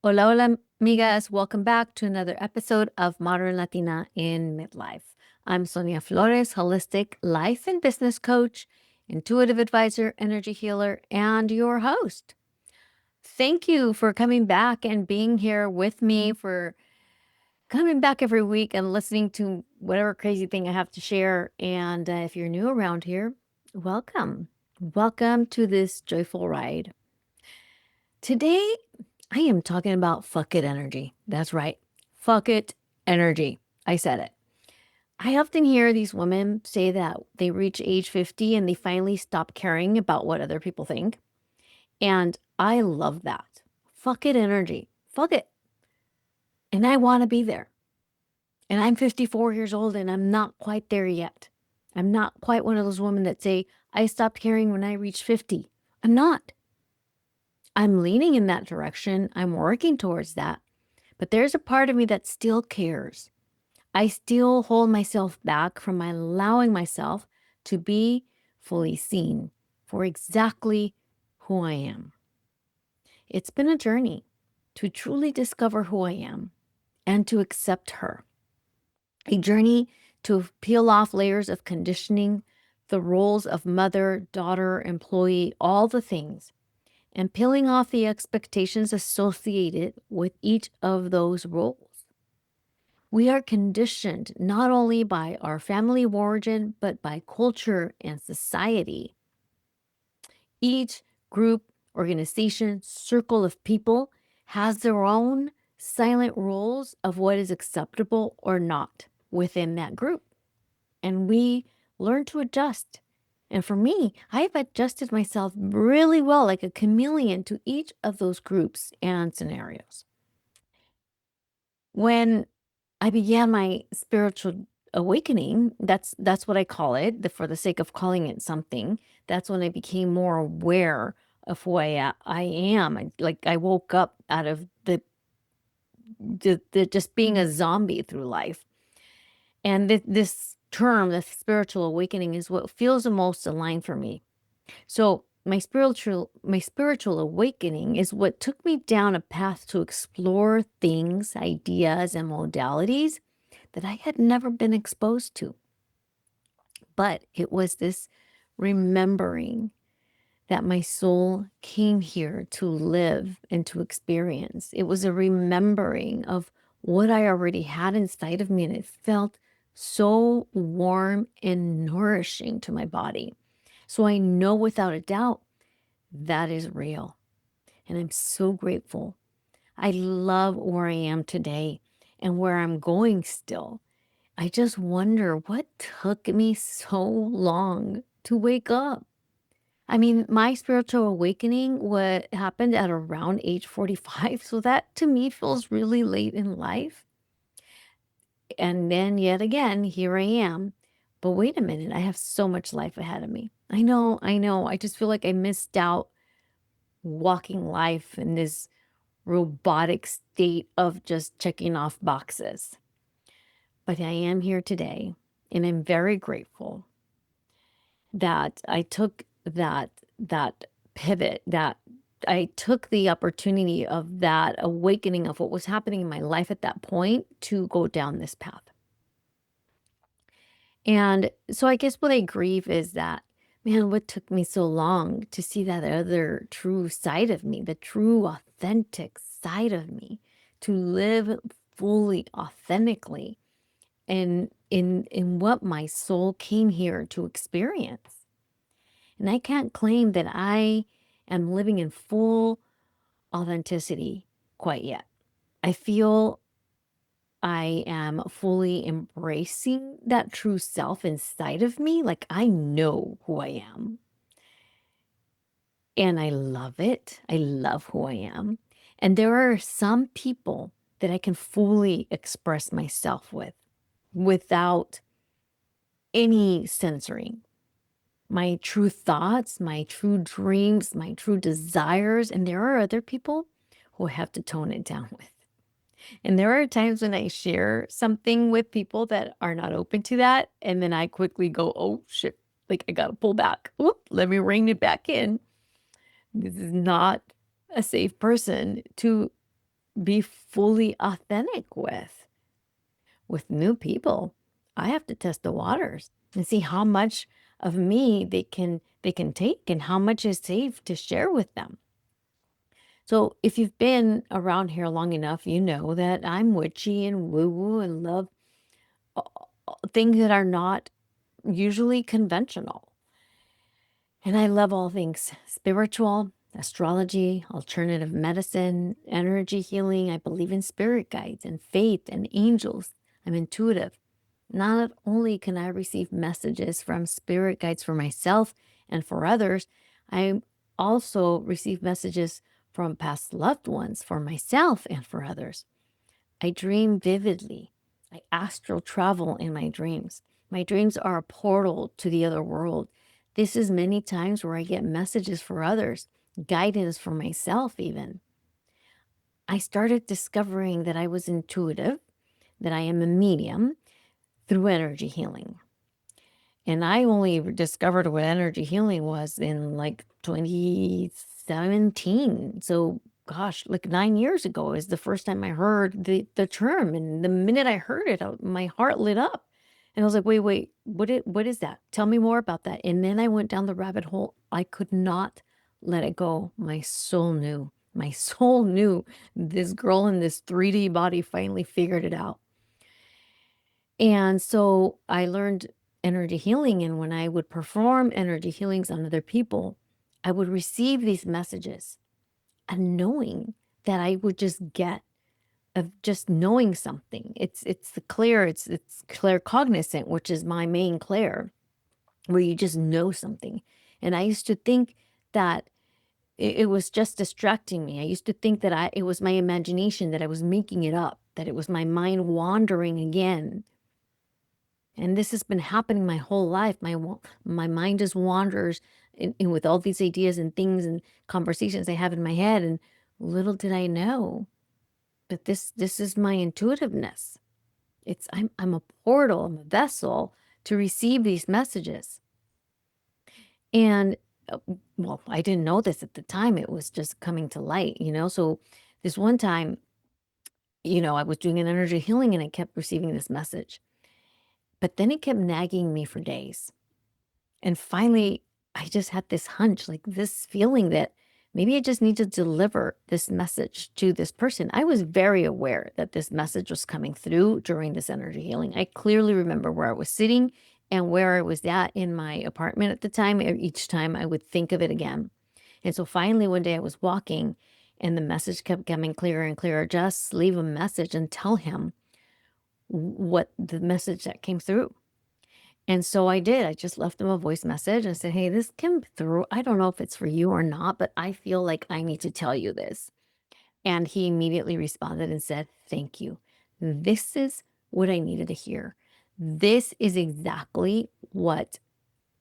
Hola, hola, amigas. Welcome back to another episode of Modern Latina in Midlife. I'm Sonia Flores, holistic life and business coach, intuitive advisor, energy healer, and your host. Thank you for coming back and being here with me, for coming back every week and listening to whatever crazy thing I have to share. And if you're new around here, welcome. Welcome to this joyful ride. Today, I am talking about fuck it energy. That's right. Fuck it energy. I said it. I often hear these women say that they reach age 50 and they finally stop caring about what other people think. And I love that. Fuck it energy. Fuck it. And I want to be there. And I'm 54 years old and I'm not quite there yet. I'm not quite one of those women that say, I stopped caring when I reached 50. I'm not. I'm leaning in that direction. I'm working towards that. But there's a part of me that still cares. I still hold myself back from allowing myself to be fully seen for exactly who I am. It's been a journey to truly discover who I am and to accept her. A journey to peel off layers of conditioning, the roles of mother, daughter, employee, all the things, and peeling off the expectations associated with each of those roles. We are conditioned not only by our family of origin, but by culture and society. Each group, organization, circle of people has their own silent rules of what is acceptable or not within that group. And we learn to adjust. And for me, I've adjusted myself really well, like a chameleon, to each of those groups and scenarios. When I began my spiritual awakening, that's what I call it, for the sake of calling it something. That's when I became more aware of who I am. I woke up out of the just being a zombie through life. And this term, the spiritual awakening, is what feels the most aligned for me. So my spiritual awakening is what took me down a path to explore things, ideas, and modalities that I had never been exposed to. But it was this remembering that my soul came here to live and to experience. It was a remembering of what I already had inside of me, and it felt so warm and nourishing to my body. So I know without a doubt that is real. And I'm so grateful. I love where I am today and where I'm going still. I just wonder what took me so long to wake up. I mean, my spiritual awakening what happened at around age 45, so that to me feels really late in life. And then yet again, here I am. But wait a minute, I have so much life ahead of me. I know, I know. I just feel like I missed out walking life in this robotic state of just checking off boxes. But I am here today, and I'm very grateful that I took that pivot, that I took the opportunity of that awakening of what was happening in my life at that point to go down this path. And so I guess what I grieve is that, man, what took me so long to see that other true side of me, the true authentic side of me, to live fully authentically in what my soul came here to experience. And I can't claim that I am living in full authenticity quite yet. I feel I am fully embracing that true self inside of me. Like I know who I am and I love it. I love who I am. And there are some people that I can fully express myself with without any censoring. My true thoughts, my true dreams, my true desires. And there are other people who I have to tone it down with. And there are times when I share something with people that are not open to that. And then I quickly go, oh shit, like I got to pull back. Oop, let me rein it back in. This is not a safe person to be fully authentic with new people. I have to test the waters and see how much of me they can take and how much is safe to share with them. So if you've been around here long enough, you know that I'm witchy and woo woo and love things that are not usually conventional. And I love all things spiritual, astrology, alternative medicine, energy healing. I believe in spirit guides and faith and angels. I'm intuitive. Not only can I receive messages from spirit guides for myself and for others, I also receive messages from past loved ones for myself and for others. I dream vividly. I astral travel in my dreams. My dreams are a portal to the other world. This is many times where I get messages for others, guidance for myself, even. I started discovering that I was intuitive, that I am a medium through energy healing. And I only discovered what energy healing was in like 2017. So, gosh, like 9 years ago is the first time I heard the term. And the minute I heard it, my heart lit up. And I was like, wait, what is that? Tell me more about that. And then I went down the rabbit hole. I could not let it go. My soul knew. My soul knew this girl in this 3D body finally figured it out. And so I learned energy healing. And when I would perform energy healings on other people, I would receive these messages and knowing that I would just get of just knowing something. It's the clear, it's claircognizant, which is my main clair, where you just know something. And I used to think that it was just distracting me. I used to think that it was my imagination, that I was making it up, that it was my mind wandering again. And this has been happening my whole life. My mind just wanders with all these ideas and things and conversations I have in my head. And little did I know that this is my intuitiveness. I'm a portal, I'm a vessel to receive these messages. And well, I didn't know this at the time. It was just coming to light. So this one time, I was doing an energy healing and I kept receiving this message. But then it kept nagging me for days. And finally, I just had this hunch, like this feeling that maybe I just need to deliver this message to this person. I was very aware that this message was coming through during this energy healing. I clearly remember where I was sitting and where I was at in my apartment at the time. Each time I would think of it again. And so finally, one day I was walking and the message kept coming clearer and clearer. Just leave a message and tell him what the message that came through. And so I did. I just left him a voice message and said, "Hey, this came through. I don't know if it's for you or not, but I feel like I need to tell you this." And he immediately responded and said, "Thank you. This is what I needed to hear. This is exactly what,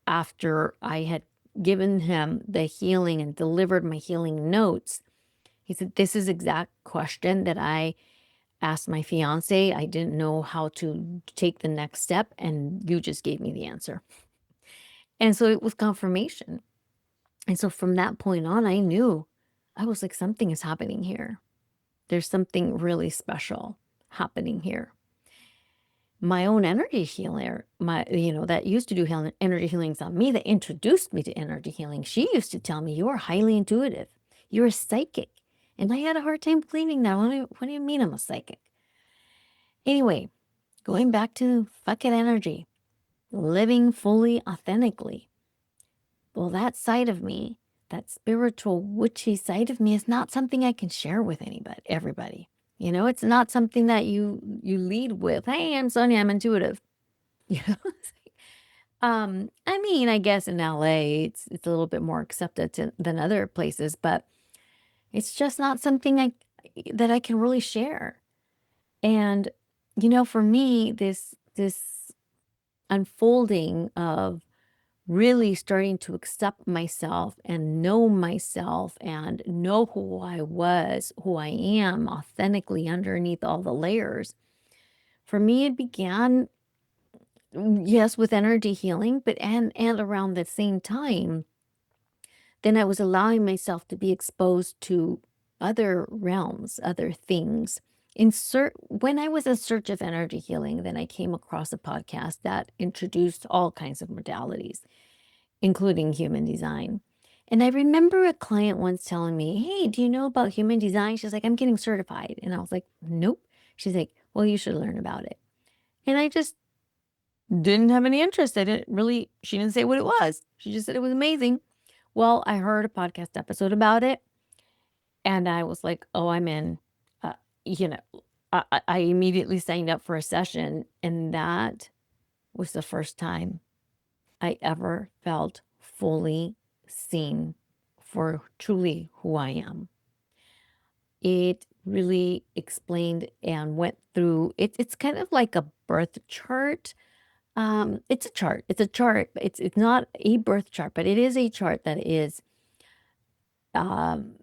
after I had given him the healing and delivered my healing notes, he said, this is exact question that I asked my fiance. I didn't know how to take the next step, and you just gave me the answer." And so it was confirmation. And so from that point on, I knew. I was like, something is happening here. There's something really special happening here. My own energy healer, that used to do energy healings on me, that introduced me to energy healing, she used to tell me, "You are highly intuitive. You're a psychic." And I had a hard time believing that. What do you mean I'm a psychic? Anyway, going back to fucking energy, living fully authentically. Well, that side of me, that spiritual witchy side of me, is not something I can share with everybody. It's not something that you lead with. "Hey, I'm Sonia, I'm intuitive." You know? I mean, I guess in LA it's a little bit more accepted than other places, but it's just not something that I can really share. And for me, this unfolding of really starting to accept myself and know who I was, who I am authentically underneath all the layers. For me, it began, yes, with energy healing, but and around the same time, then I was allowing myself to be exposed to other realms, other things. When I was in search of energy healing, then I came across a podcast that introduced all kinds of modalities, including human design. And I remember a client once telling me, "Hey, do you know about human design?" She's like, "I'm getting certified." And I was like, "Nope." She's like, "Well, you should learn about it." And I just didn't have any interest. She didn't say what it was. She just said it was amazing. Well, I heard a podcast episode about it and I was like, "Oh, I'm in." Uh, you know, I immediately signed up for a session, and that was the first time I ever felt fully seen for truly who I am. It really explained and went through it's kind of like a birth chart. It's a chart. It's a chart. It's not a birth chart, but it is a chart that is um,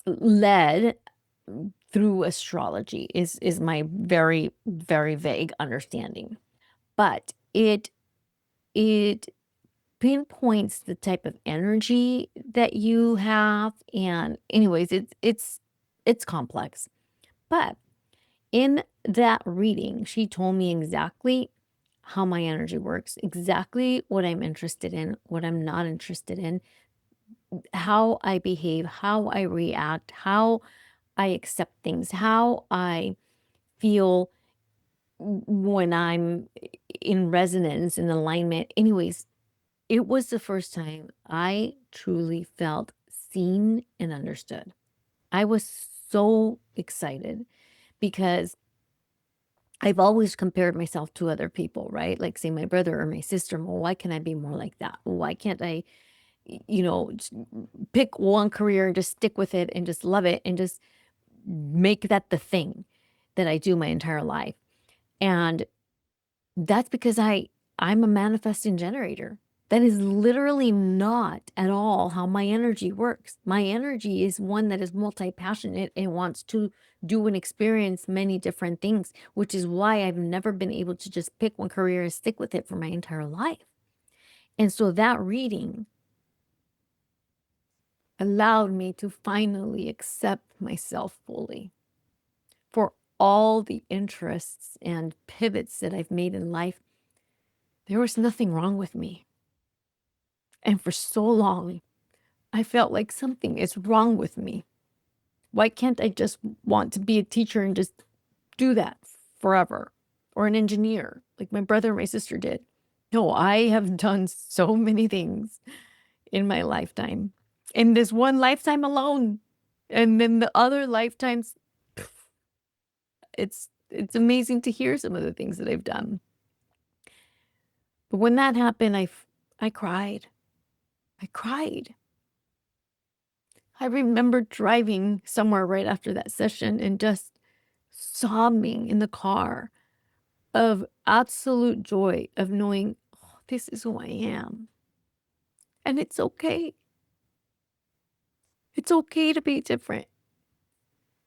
led through astrology is my very, very vague understanding. But it pinpoints the type of energy that you have. And anyways, it's complex. But in that reading, she told me exactly how my energy works, exactly what I'm interested in, what I'm not interested in, how I behave, how I react, how I accept things, how I feel when I'm in resonance, in alignment. Anyways, it was the first time I truly felt seen and understood. I was so excited because I've always compared myself to other people, right? Like, say, my brother or my sister. Well, why can't I be more like that? Why can't I, just pick one career and just stick with it and just love it and just make that the thing that I do my entire life? And that's because I'm a manifesting generator. That is literally not at all how my energy works. My energy is one that is multi-passionate and wants to do and experience many different things, which is why I've never been able to just pick one career and stick with it for my entire life. And so that reading allowed me to finally accept myself fully for all the interests and pivots that I've made in life. There was nothing wrong with me. And for so long, I felt like something is wrong with me. Why can't I just want to be a teacher and just do that forever? Or an engineer, like my brother and my sister did. No, I have done so many things in my lifetime, in this one lifetime alone. And then the other lifetimes, it's amazing to hear some of the things that I've done. But when that happened, I cried. I cried. I remember driving somewhere right after that session and just sobbing in the car of absolute joy of knowing, oh, this is who I am. And it's okay. It's okay to be different.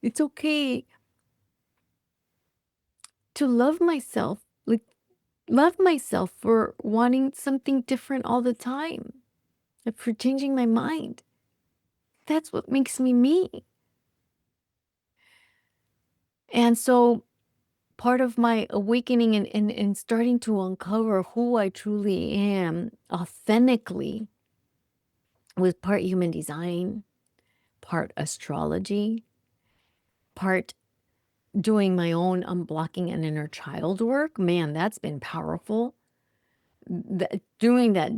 It's okay to love myself, like love myself for wanting something different all the time, and for changing my mind. That's what makes me me. And so part of my awakening and starting to uncover who I truly am authentically was part human design, part astrology, part doing my own unblocking and inner child work. Man, that's been powerful. Doing that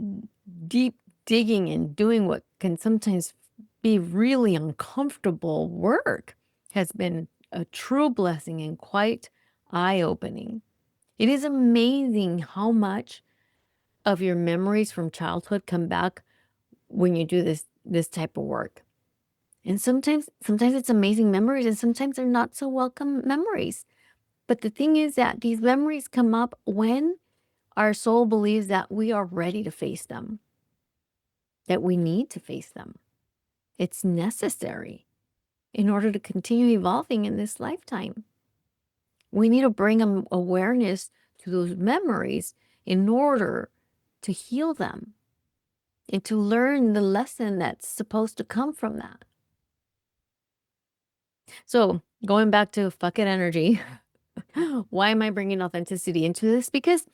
deep digging and doing what can sometimes be really uncomfortable work has been a true blessing and quite eye opening. It is amazing how much of your memories from childhood come back when you do this type of work. And sometimes it's amazing memories and sometimes they're not so welcome memories. But the thing is that these memories come up when our soul believes that we are ready to face them, that we need to face them. It's necessary in order to continue evolving in this lifetime. We need to bring awareness to those memories in order to heal them and to learn the lesson that's supposed to come from that. So going back to fuck it energy, why am I bringing authenticity into this? Because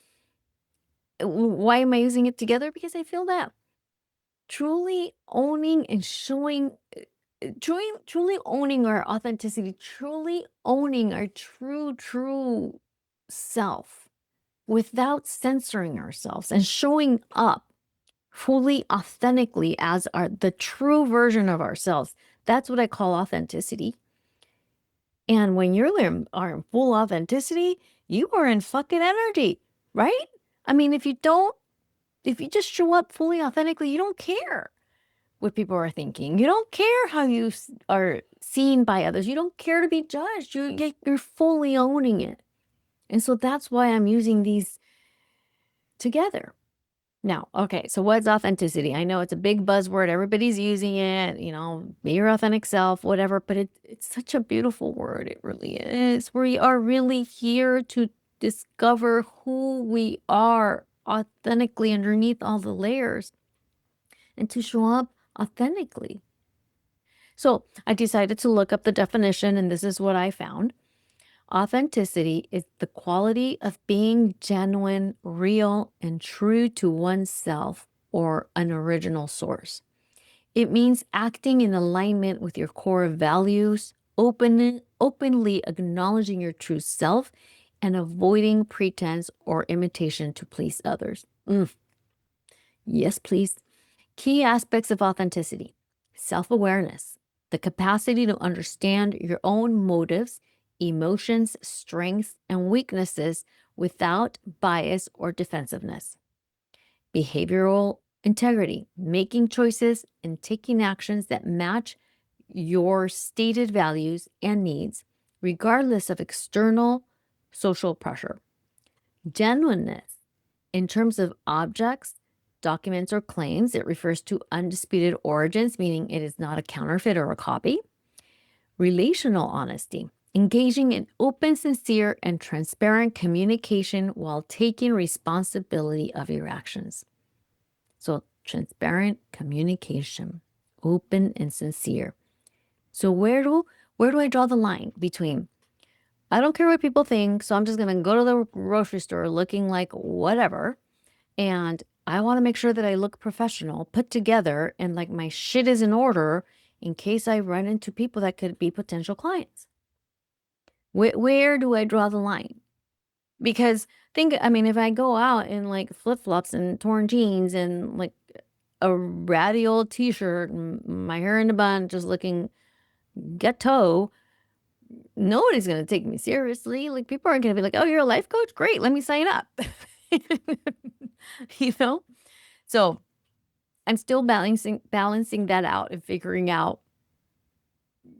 why am I using it together? Because I feel that truly owning and showing, truly owning our authenticity, truly owning our true self without censoring ourselves and showing up fully authentically as the true version of ourselves. That's what I call authenticity. And when are in full authenticity, you are in fucking energy, right? I mean, if you just show up fully authentically, you don't care what people are thinking. You don't care how you are seen by others. You don't care to be judged. You're fully owning it. And so that's why I'm using these together. Now, okay, so what's authenticity? I know it's a big buzzword. Everybody's using it, be your authentic self, whatever, but it's such a beautiful word. It really is. We are really here to discover who we are authentically underneath all the layers and to show up authentically. So I decided to look up the definition, and this is what I found. Authenticity is the quality of being genuine, real, and true to oneself or an original source. It means acting in alignment with your core values, openly acknowledging your true self, and avoiding pretense or imitation to please others. Yes, please. Key aspects of authenticity: self awareness, the capacity to understand your own motives, emotions, strengths, and weaknesses without bias or defensiveness. Behavioral integrity, making choices and taking actions that match your stated values and needs, regardless of external social pressure. Genuineness, in terms of objects, documents, or claims, it refers to undisputed origins, meaning it is not a counterfeit or a copy. Relational honesty, engaging in open, sincere, and transparent communication while taking responsibility of your actions. So, transparent communication, open and sincere. So, where do I draw the line between I don't care what people think, so I'm just going to go to the grocery store looking like whatever, and I want to make sure that I look professional, put together, and like my shit is in order in case I run into people that could be potential clients. Where do I draw the line? Because if I go out in like flip flops and torn jeans and like a ratty old t shirt and my hair in a bun, just looking ghetto, nobody's going to take me seriously. Like, people aren't going to be like, oh, you're a life coach? Great. Let me sign up. you know? So I'm still balancing that out and figuring out,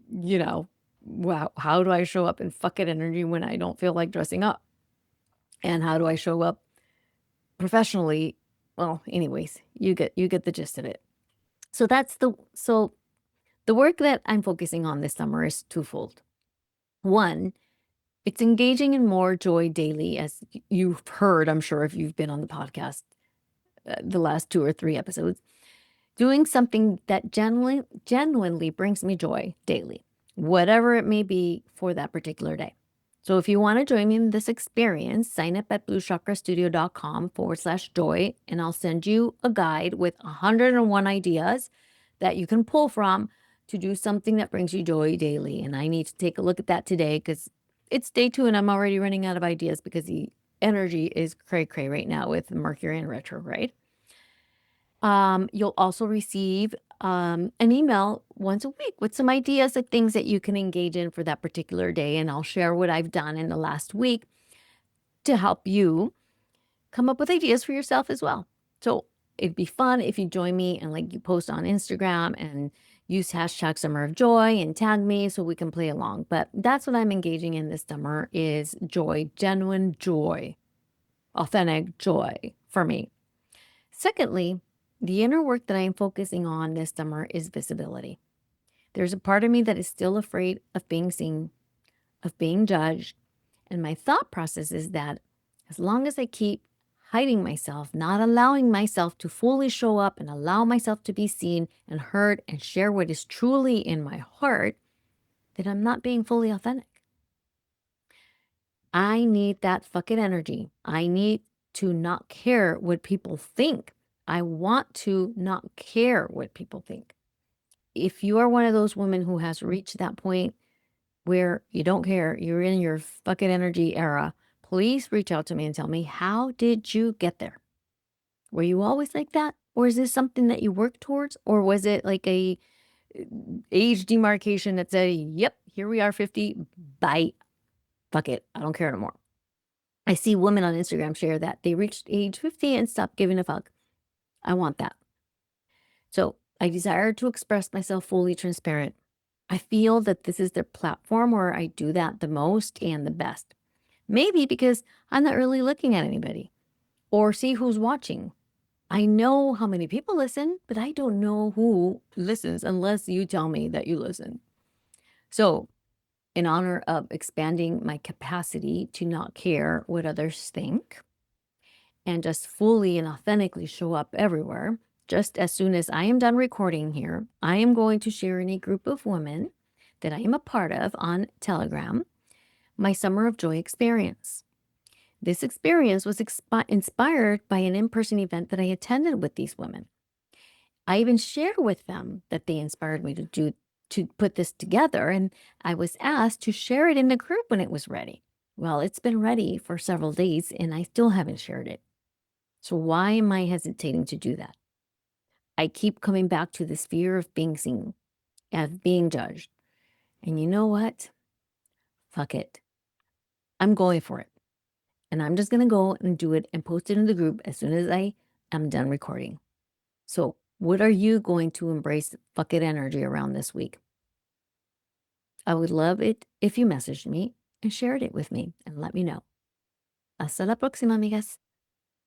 wow, how do I show up in fuck it energy when I don't feel like dressing up? And how do I show up professionally? Well, anyways, you get the gist of it. So the work that I'm focusing on this summer is twofold. One, it's engaging in more joy daily, as you've heard, I'm sure, if you've been on the podcast the last 2 or 3 episodes. Doing something that genuinely brings me joy daily, whatever it may be for that particular day. So if you want to join me in this experience, sign up at bluechakrastudio.com/joy, and I'll send you a guide with 101 ideas that you can pull from to do something that brings you joy daily. And I need to take a look at that today because it's day 2 and I'm already running out of ideas because the energy is cray cray right now with Mercury in retrograde. You'll also receive an email once a week with some ideas of things that you can engage in for that particular day. And I'll share what I've done in the last week to help you come up with ideas for yourself as well. So it'd be fun if you join me and like you post on Instagram and use hashtag summer of joy and tag me so we can play along. But that's what I'm engaging in this summer is joy, genuine joy, authentic joy for me. Secondly, the inner work that I am focusing on this summer is visibility. There's a part of me that is still afraid of being seen, of being judged. And my thought process is that as long as I keep hiding myself, not allowing myself to fully show up and allow myself to be seen and heard and share what is truly in my heart, then I'm not being fully authentic. I need that fucking energy. I need to not care what people think. I want to not care what people think. If you are one of those women who has reached that point where you don't care, you're in your fucking energy era, please reach out to me and tell me, how did you get there? Were you always like that? Or is this something that you worked towards? Or was it like a age demarcation that said, yep, here we are 50, bye, fuck it, I don't care no more. I see women on Instagram share that they reached age 50 and stopped giving a fuck. I want that. So I desire to express myself fully transparent. I feel that this is the platform where I do that the most and the best. Maybe because I'm not really looking at anybody or see who's watching. I know how many people listen, but I don't know who listens unless you tell me that you listen. So, in honor of expanding my capacity to not care what others think and just fully and authentically show up everywhere, just as soon as I am done recording here, I am going to share in a group of women that I am a part of on Telegram my Summer of Joy experience. This experience was inspired by an in-person event that I attended with these women. I even shared with them that they inspired me to put this together, and I was asked to share it in the group when it was ready. Well, it's been ready for several days and I still haven't shared it. So why am I hesitating to do that? I keep coming back to this fear of being seen, of being judged. And you know what? Fuck it. I'm going for it. And I'm just going to go and do it and post it in the group as soon as I am done recording. So, what are you going to embrace fuck it energy around this week? I would love it if you messaged me and shared it with me and let me know. Hasta la próxima, amigas.